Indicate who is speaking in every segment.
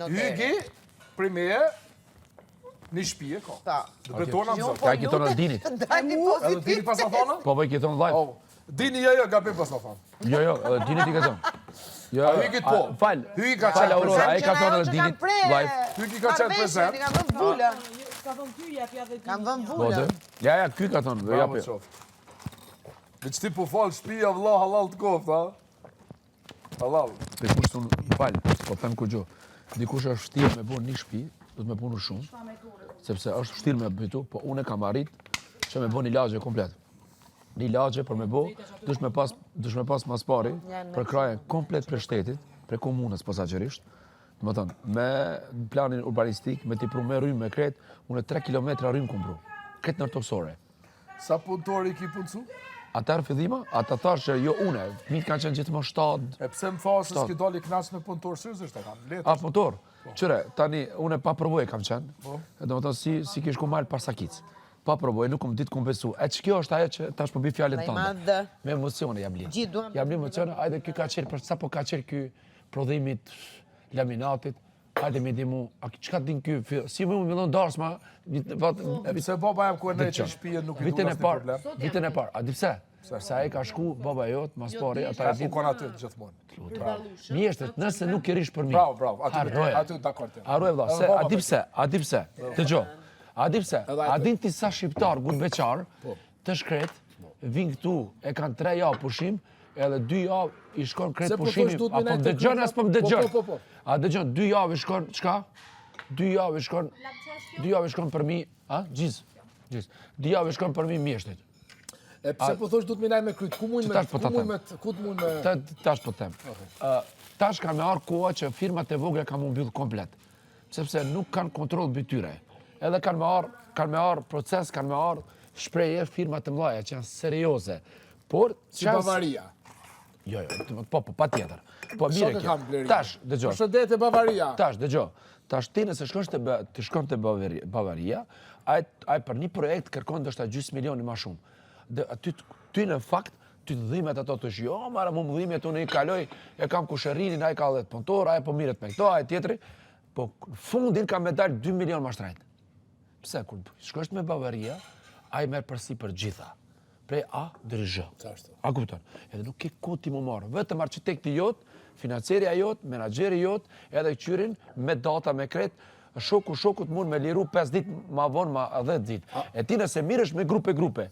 Speaker 1: Hygi, primje, një shpije ka. Dhe betona më zërë.
Speaker 2: Ja ki thonë Aldinit.
Speaker 1: Edhe Dini pas në thonë?
Speaker 2: Po ki thonë live.
Speaker 1: Dini jo, gabim pas në thonë.
Speaker 2: Jo, edhe Dinit i ka thonë.
Speaker 1: A Hygit po.
Speaker 2: Fal.
Speaker 1: Hygi ka
Speaker 2: Fal
Speaker 1: qenë
Speaker 2: Aurora, ai
Speaker 1: prezent.
Speaker 2: ka thonë edhe Dinit live.
Speaker 1: Hygi ka qenë prezent.
Speaker 3: Ka dhënë vulën.
Speaker 4: Ka thonë ty, japja dhe
Speaker 3: Kam dhënë
Speaker 2: Po
Speaker 3: vulën.
Speaker 2: dhe. Ja, ky ka thonë, do
Speaker 1: Bravo
Speaker 2: japi.
Speaker 1: qoft. Me që ti po falë shpija vëlla halal të koftë, ha? Halal.
Speaker 2: Dikush thonë, fal, po them ku gjo. Dikush është vështirë me bën një shtëpi, do të më punu shumë. Sepse është vështirë me bëtu, po unë kam arrit që me bën një lagje komplet. Një lagje për me bë, dush me pas mas pari për kraje komplet për shtetit, për komunës posaçërisht. Do të thonë, me planin urbanistik, me tipru me rrymë me kret, unë 3 kilometra rrymë kumbru. Këtë nërtosore.
Speaker 1: Sa punëtori ki punësu?
Speaker 2: Atër fillima, ata thash që jo une, fëmijët kanë qenë gjithmonë 7.
Speaker 1: E pse më thasë s'ki dali knaqë me punëtor syzisht e kam letë?
Speaker 2: A punëtor? Qëre, tani, une pa provoj kam qenë, do më thonë si kish ku malë par sakic. Pa provoj, nuk ditë kom besu. E që kjo është ajo që tash po bi fjalën tënde. Me emocione jam lidh. Jam lidh emocione, ajde ky ka qenë për sa po ka qenë ky prodhimit laminatit. Hajde me dimu, a çka din ky? Si më millon darsma,
Speaker 1: Se baba jam ku e ne që shpijen nuk i duhet asnjë problem.
Speaker 2: Vitën e parë. A di pse? Se ai ka shku baba jot, mas pari, ata e
Speaker 1: U
Speaker 2: din.
Speaker 1: kanë aty gjithmonë.
Speaker 2: Mjeshtët, nëse nuk i rish për mi.
Speaker 1: Bravo, aty dakord.
Speaker 2: Harroj valla, se a di pse? Dëgjoj. A di pse? A din ti sa shqiptar gurbeçar të shkret vin këtu e kanë 3 javë pushim, edhe 2 javë i shkon kret pushimi. Apo dëgjon as po më dëgjon. A dëgjon 2 javë i shkon çka? 2 javë i shkon për mi, a? Gjiz. 2 javë i shkon për mi mjeshtit.
Speaker 1: E pse po thosh duhet më ndaj me kryt? Ku mund me
Speaker 2: Tash po them. Tash kanë me arë koha që firmat e vogla kanë mbyll komplet. Sepse nuk kanë kontroll mbi tyre. Edhe kanë me arë proces, kanë me arë shpreje firmat të mëdha që janë serioze. Por
Speaker 1: si Bavaria.
Speaker 2: Jo, patjetër. Po mire kjo. Tash dëgjoj.
Speaker 1: Përshëndetje Bavaria.
Speaker 2: Tash dëgjoj. Tash ti nëse shkon te Bavaria, ai për një projekt kërkon ndoshta gjysmë milioni më shumë. Ty në fakt, ty të dhimet ato të jo, mara mu më dhimet, unë i kaloj, e kam kushërinin, a i ka 10 punëtor, a e po miret me këto, a e tjetëri, po fundin ka me dalë 2 milion ma shtrajt. Pse, kur shkosht me Bavaria, a i merë përsi për gjitha. Prej A deri Z. A kupton? Edhe nuk ke ku ti më marrë. Vetëm arkitekti jot, financerja jot, menaxheri jot, edhe qyrin me data, me kret, shokut mund me liru 5 ditë ma vonë, ma 10 ditë. E ti nëse mirësh me grupe,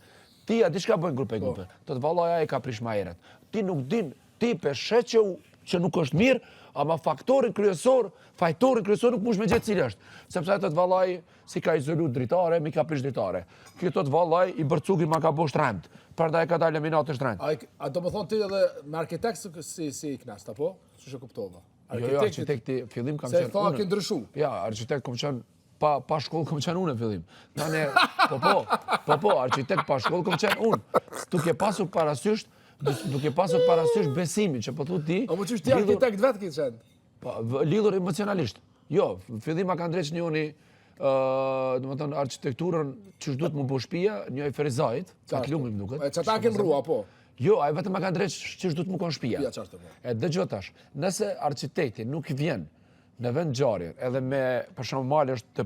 Speaker 2: ti a di çka bën grupe. Do të vallaja e ka prish ma herët. Ti nuk din, ti peshe që nuk është mirë, ama fajtorin kryesor nuk mush me gjetë cilë është. Sepse ato të vallaj si ka izolu dritare, mi ka prish dritare. Kjo të vallaj i bërcugi ma ka bo shtremët. Përda e ka dalë laminatë shtremët.
Speaker 1: A do më thonë ti edhe me arkitekt si i knast, apo? Që shë kuptova?
Speaker 2: Jo, arkitekti fillim kam qenë unë.
Speaker 1: Se tha ke ndryshu?
Speaker 2: Ja, arkitekt kam qenë pa shkollë kom qenë unë në fillim. Po, arkitekt pa shkollë kom qenë unë. Duke pasur parasysh besimin, që po thu ti...
Speaker 1: O më që ti arkitekt vetë ki qenë?
Speaker 2: Lidhur emocionalisht. Jo, fillim a ka ndreq njoni, do më tonë, arkitekturën që shduhet më bo shpia, njoj Ferizajt, ka klumi më duket.
Speaker 1: E që ta kemë rrua, po?
Speaker 2: Jo, a vetëm a ka ndreq që shduhet më konë shpia.
Speaker 1: Ja, qartë, po.
Speaker 2: E dëgjoj tash, nëse arkitekti nuk vjen në vend gjarje, edhe me, për shumë mali është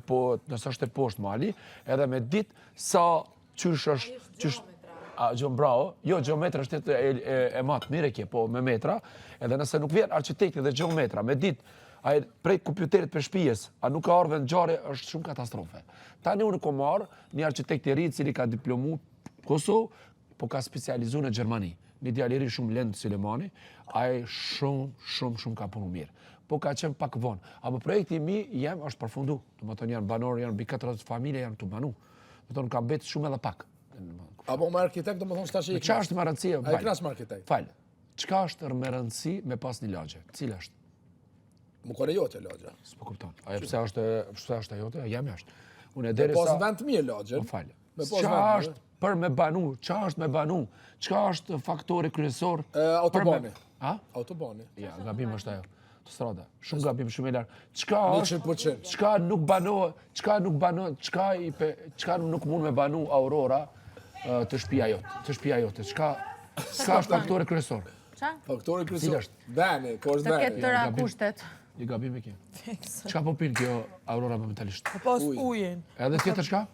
Speaker 2: nësë është të poshtë mali, edhe me ditë sa qysh është, bravo, jo, geometra është e matë, mire kje, po me metra, edhe nëse nuk vjen arkitekti dhe geometra, me ditë, prej kompjuterit për shpijes, a nuk ka arë vend gjarje, është shumë katastrofe. Tani unë ko marë një arkitekti ri cili ka diplomu Kosovë, po ka specializu në Gjermani. Një djaliri shumë lendë Silemani, ai shumë ka punu mirë. Po ka qenë pak vonë. Apo projekti mi jem është përfundu. Do më tonë janë banorë, janë bi 40 familje janë të banu. Do tonë ka betë shumë edhe pak.
Speaker 1: Apo me arkitekt do më thonë shtash e i
Speaker 2: Qa është më rëndësi?
Speaker 1: A i knas me arkitekt?
Speaker 2: Falë. Qka është me rëndësi me pas një lagje? Cila është?
Speaker 1: Më kone jote lagja.
Speaker 2: S'po kupton. Ajo pse është e jote? Jam jashtë. Unë e
Speaker 1: Me
Speaker 2: deri
Speaker 1: pas
Speaker 2: sa...
Speaker 1: në vend të mirë lagje.
Speaker 2: Po falë. Qa është për me banu? Qa është me banu? Qa është faktori kryesor?
Speaker 1: Autobani.
Speaker 2: A?
Speaker 1: Autobani.
Speaker 2: Ja, gabim është ajo. Strada. Shumë gabim, shumë e larë. Qka nuk banohet, qka nuk mund me banu Aurora të shtëpia jote? Qka është faktori kryesor?
Speaker 1: Faktori kryesor. Veni, ko është veni.
Speaker 3: Të ketë tëra kushtet.
Speaker 2: I gabim e kjo.
Speaker 4: Fikse.
Speaker 2: Çka po pin kjo Aurora momentalisht?
Speaker 4: Po pas ujin.
Speaker 2: Edhe tjetër çka?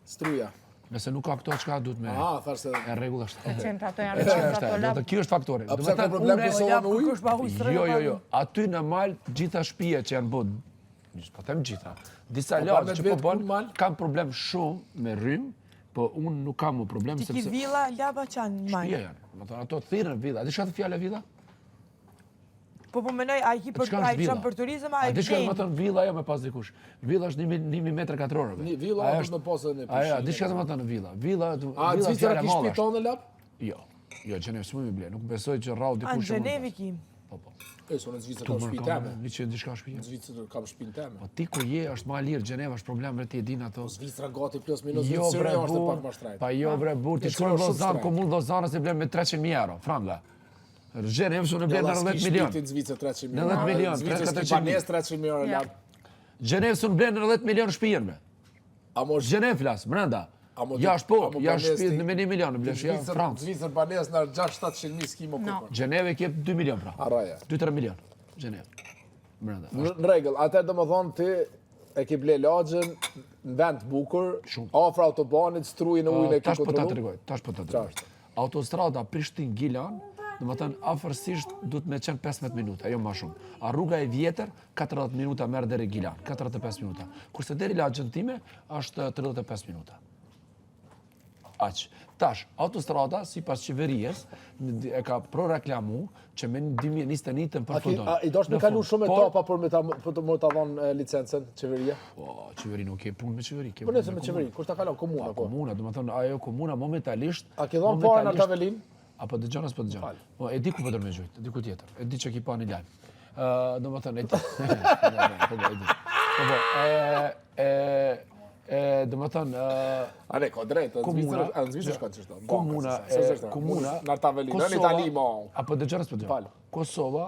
Speaker 3: Struja.
Speaker 2: Nëse nuk ka këto çka duhet me.
Speaker 3: Thash se...
Speaker 2: E rregull është.
Speaker 5: Qenë ato janë ato
Speaker 2: Do të kjo është faktori.
Speaker 3: A pse ka problem Kosova me ujë?
Speaker 2: Jo. Aty në mal gjitha shtëpia që janë bë, po them gjitha. Disa
Speaker 3: pa
Speaker 2: lagje
Speaker 3: me
Speaker 2: që po
Speaker 3: vetë
Speaker 2: bën
Speaker 3: mal?
Speaker 2: kanë problem shumë me rrym, po unë nuk kam më problem
Speaker 4: Ti ki
Speaker 2: sepse
Speaker 4: villa, laba qanë
Speaker 2: shtëpia
Speaker 4: majnë.
Speaker 2: janë. Do të thonë ato thirrën villa. A di çfarë fjalë villa?
Speaker 4: Po menoj, a i ki për
Speaker 2: Çka është villa?
Speaker 4: për turizëm, a
Speaker 2: A
Speaker 4: i
Speaker 2: di çka do të
Speaker 4: vjen.
Speaker 2: thonë villa jo me pas dikush. Villa është 1000 metër katrorëve.
Speaker 3: Villa
Speaker 2: Ajo
Speaker 3: është me posë në
Speaker 2: Aja, di çka do të thonë villa? Villa
Speaker 3: A
Speaker 2: villa
Speaker 3: Zvicra
Speaker 2: fjala
Speaker 3: ki
Speaker 2: madhe
Speaker 3: shtëpi
Speaker 2: është.
Speaker 3: tonë lap?
Speaker 2: Jo. Jo, Gjenev s'mu mi ble. Nuk besoj që rrau
Speaker 4: A në
Speaker 2: dikush.
Speaker 4: Gjenevi ki.
Speaker 2: Po.
Speaker 3: Unë në Zvicra kam shtëpi teme.
Speaker 2: Një që diçka shtëpi.
Speaker 3: Në Zvicra kam shtëpinë teme.
Speaker 2: Po ti ku je është më lirë, Gjeneva është problem vërtet e din ato.
Speaker 3: Zvicra gati plus minus
Speaker 2: Jo bre
Speaker 3: Syria është
Speaker 2: bur,
Speaker 3: pak më shtrejt.
Speaker 2: pa jo bre bur, ti
Speaker 3: E
Speaker 2: shkon në
Speaker 3: shumë
Speaker 2: Lozan,
Speaker 3: shtrejt.
Speaker 2: komunë Lozana se blen me 300.000 euro, franga. Gjenev su në blen 90 milion.
Speaker 3: Në Zvicra 300
Speaker 2: 90 milion,
Speaker 3: Zvicra
Speaker 2: 400
Speaker 3: s'ki banes 300 milion lap.
Speaker 2: Gjenev su në blen 90 milion shtëpinë me.
Speaker 3: A mo
Speaker 2: Gjenev flas, brenda.
Speaker 3: A mo
Speaker 2: Jashtë po,
Speaker 3: a mo
Speaker 2: jashtë
Speaker 3: banes
Speaker 2: shtëpi
Speaker 3: ti-
Speaker 2: në 1 milion, blen ja Francë.
Speaker 3: Zvicra banes në 6-700 mijë s'ki mo kupon.
Speaker 2: Gjenev ke 2 milion pra.
Speaker 3: Arraja.
Speaker 2: 2-3 milion. Gjenev. Brenda.
Speaker 3: Në rregull, atëherë domethënë ti e ke ble lagjën në vend të bukur,
Speaker 2: Shumë.
Speaker 3: afër autobanit, strujën e ujin e ke
Speaker 2: Tash po ta
Speaker 3: kontrolluar.
Speaker 2: tregoj, tash po ta
Speaker 3: Qa
Speaker 2: tregoj.
Speaker 3: është?
Speaker 2: Autostrada Prishtinë-Gilan, domethënë afërsisht duhet me qenë 15 minuta, jo më shumë. A rruga e vjetër 40 minuta merr deri Gilan, 45 minuta. Kurse deri lagjën time është 35 minuta. Aq. Tash, autostrada sipas qeverisë e ka proreklamu që me 2021 të përfundon.
Speaker 3: I dosh me kalu shumë etapa për me ta dhënë licencën qeveria?
Speaker 2: Po, qeveri nuk ke punë me qeveri, ke
Speaker 3: Po
Speaker 2: punë
Speaker 3: nëse me qeveri, kush ta kalon komuna po?
Speaker 2: komuna, domethënë ajo komuna momentalisht.
Speaker 3: A ke dhënë parën atë Avelin?
Speaker 2: Apo dëgjon as po dëgjon. Po e di ku po dërmoj, e di ku tjetër. E di që ki pa një lajm. Domethënë e di. Domethënë
Speaker 3: A ne, ka drejt,
Speaker 2: komuna,
Speaker 3: në Zvicër shkon qështu.
Speaker 2: komuna,
Speaker 3: Në Avelin, në Itali mo.
Speaker 2: Apo dëgjon as po dëgjon.
Speaker 3: Fal.
Speaker 2: Kosova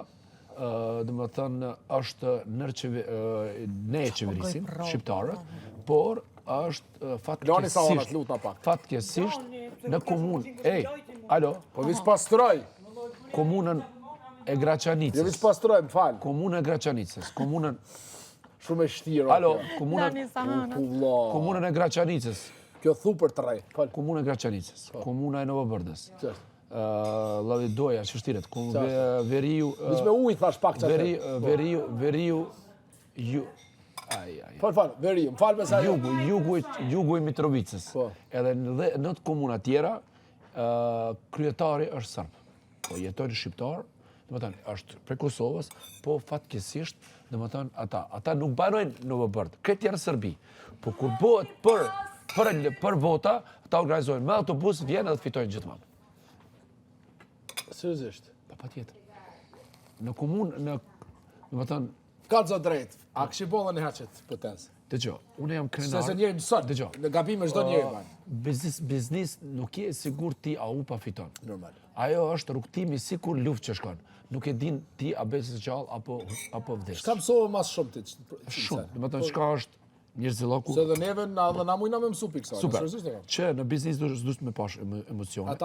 Speaker 2: domethënë është ne e qeverisim, shqiptarët, por është
Speaker 3: Lani sa onat,
Speaker 2: fatkeqësisht,
Speaker 3: lutna pak.
Speaker 2: fatkeqësisht në komunë. Ej, alo,
Speaker 3: Po viç pastroj,
Speaker 2: komunën e
Speaker 3: jo viç
Speaker 2: Graçanicës.
Speaker 3: pastroj, më fal.
Speaker 2: Komunën e Graçanicës, komunën,
Speaker 3: Shumë e shtirë.
Speaker 2: alo, komunën,
Speaker 3: Kullo.
Speaker 2: komunën e Graçanicës,
Speaker 3: Kjo thu për të rej. Fal.
Speaker 2: komunën e Graçanicës, komuna e Novobërdës.
Speaker 3: Qështë?
Speaker 2: Llavidoja, çështiret, Veriu,
Speaker 3: Viç me ujë thash pak çfarë.
Speaker 2: Veriu, ai.
Speaker 3: Fal, veri, më fal me sa.
Speaker 2: Jugu i Mitrovicës.
Speaker 3: Po.
Speaker 2: Edhe në të komuna tjera, kryetari është serb. Po jetojnë shqiptar, domethënë është prej Kosovës, po fatkeqësisht, domethënë ata nuk banojnë në Novobërd. Këtë janë Serbi. Po kur bëhet për vota, ata organizojnë me autobus, vjen edhe fitojnë gjithmonë.
Speaker 3: Seriozisht.
Speaker 2: Patjetër. Në komunë, domethënë,
Speaker 3: Ka të drejt. A kështu bolla në haçet potens.
Speaker 2: dëgjoj, unë jam krenar.
Speaker 3: Se njëri mëson.
Speaker 2: Dëgjoj.
Speaker 3: Në gabime çdo njeri ban.
Speaker 2: Biznis nuk je sigur ti a u pa fiton.
Speaker 3: Normal.
Speaker 2: Ajo është rrugtimi sikur luftë që shkon. Nuk e din ti a besi gjallë apo vdes.
Speaker 3: Ka mësova mas shumë ti.
Speaker 2: Shumë. Domethënë çka është njerëzillaku.
Speaker 3: Se dhe neve na mujna me mësu piksa.
Speaker 2: Super. Që në biznis duhet me pash emocione.
Speaker 3: Ata